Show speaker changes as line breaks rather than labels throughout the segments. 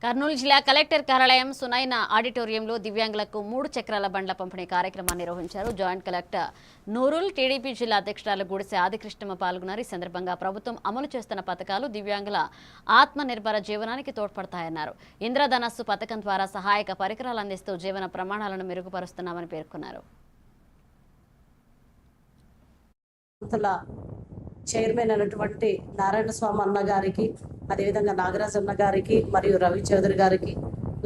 కర్నూలు జిల్లా కలెక్టర్ కార్యాలయం సునైన ఆడిటోరియంలో దివ్యాంగులకు 3 చక్రాల బండ్ల పంపిణీ కార్యక్రమాన్ని నిర్వహించారు. జాయింట్ కలెక్టర్ నూరుల్, టీడీపీ జిల్లా అధ్యక్షురాలు గుడిసె ఆదికృష్ణమ్మ పాల్గొన్నారు. ఈ సందర్భంగా ప్రభుత్వం అమలు చేస్తున్న పథకాలు దివ్యాంగుల ఆత్మనిర్భర జీవనానికి తోడ్పడతాయన్నారు. ఇంద్రధనస్సు పథకం ద్వారా సహాయక పరికరాలు అందిస్తూ జీవన ప్రమాణాలను మెరుగుపరుస్తున్నామని పేర్కొన్నారు.
చైర్మన్ అయినటువంటి నారాయణ స్వామి అన్న గారికి, అదేవిధంగా నాగరాజ్ అన్న గారికి, మరియు రవి చౌదరి గారికి,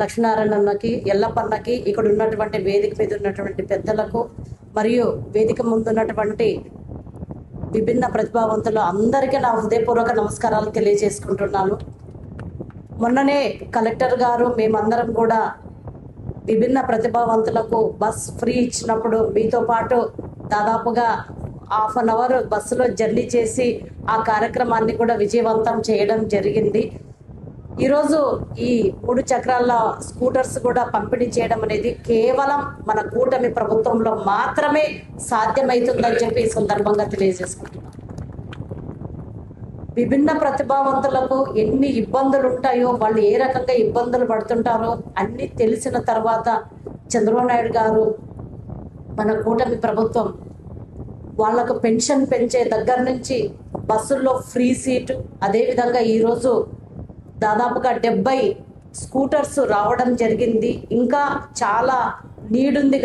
లక్ష్మీనారాయణ అన్నకి, ఎల్లప్పన్నకి, ఇక్కడ ఉన్నటువంటి వేదిక మీద ఉన్నటువంటి పెద్దలకు మరియు వేదిక ముందున్నటువంటి విభిన్న ప్రతిభావంతులు అందరికీ నా హృదయపూర్వక నమస్కారాలు తెలియజేసుకుంటున్నాను. మొన్ననే కలెక్టర్ గారు మేమందరం కూడా విభిన్న ప్రతిభావంతులకు బస్ ఫ్రీ ఇచ్చినప్పుడు మీతో పాటు దాదాపుగా ½ అన్ అవర్ బస్సులో జర్నీ చేసి ఆ కార్యక్రమాన్ని కూడా విజయవంతం చేయడం జరిగింది. ఈరోజు ఈ 3 చక్రాల స్కూటర్స్ కూడా పంపిణీ చేయడం అనేది కేవలం మన కూటమి ప్రభుత్వంలో మాత్రమే సాధ్యమవుతుందని చెప్పి ఈ సందర్భంగా తెలియజేసుకుంటున్నాం. విభిన్న ప్రతిభావంతులకు ఎన్ని ఇబ్బందులు ఉంటాయో, వాళ్ళు ఏ రకంగా ఇబ్బందులు పడుతుంటారో అన్ని తెలిసిన తర్వాత చంద్రబాబు నాయుడు గారు, మన కూటమి ప్రభుత్వం వాళ్ళకు పెన్షన్ పెంచే దగ్గర నుంచి బస్సుల్లో ఫ్రీ సీటు, అదేవిధంగా ఈరోజు దాదాపుగా 70 స్కూటర్స్ రావడం జరిగింది. ఇంకా చాలా నీడ్ ఉంది.